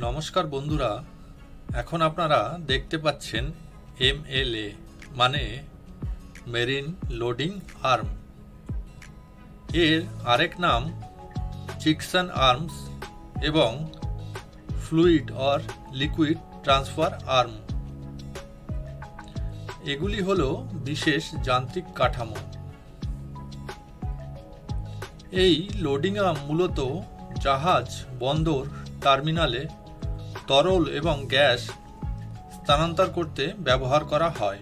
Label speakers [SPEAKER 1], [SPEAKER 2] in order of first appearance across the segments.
[SPEAKER 1] নমস্কার বন্ধুরা, এখন আপনারা দেখতে পাচ্ছেন MLA মানে মেরিন লোডিং আর্ম। এর আরেক নাম চিকসন আর্মস এবং fluid or liquid transfer arm. এগুলি হলো বিশেষ যান্ত্রিক কাঠামো। এই লোডিং আর্ম মূলত জাহাজ, বন্দর, টার্মিনালে তরল এবং গ্যাস স্থানান্তর করতে ব্যবহার করা হয়।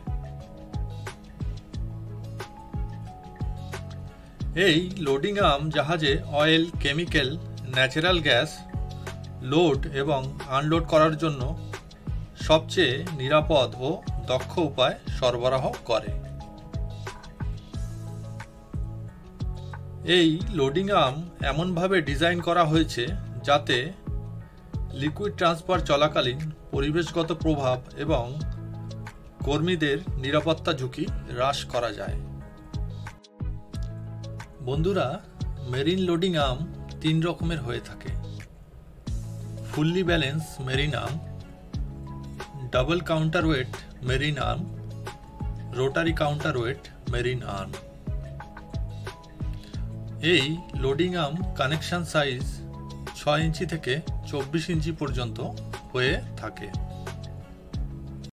[SPEAKER 1] এই লোডিং আর্ম জাহাজে oil, chemical, natural gas load এবং আনলোড করার জন্য সবচেয়ে নিরাপদ ও দক্ষ উপায় সরবরাহ করে। এই লোডিং আর্ম এমনভাবে ডিজাইন করা হয়েছে যাতে লিকুইড ট্রান্সফার চলাকালীন পরিবেশগত প্রভাব এবং কর্মীদের নিরাপত্তা ঝুঁকি হ্রাস করা যায়। বন্ধুরা, মেরিন লোডিং আর্ম তিন রকমের হয়ে থাকে: fully balance marine arm, double counterweight marine arm, rotary counterweight marine arm. এই লোডিং আর্ম কানেকশন সাইজ 6 ইঞ্চি থেকে 24 ইঞ্চি পর্যন্ত হয়ে থাকে।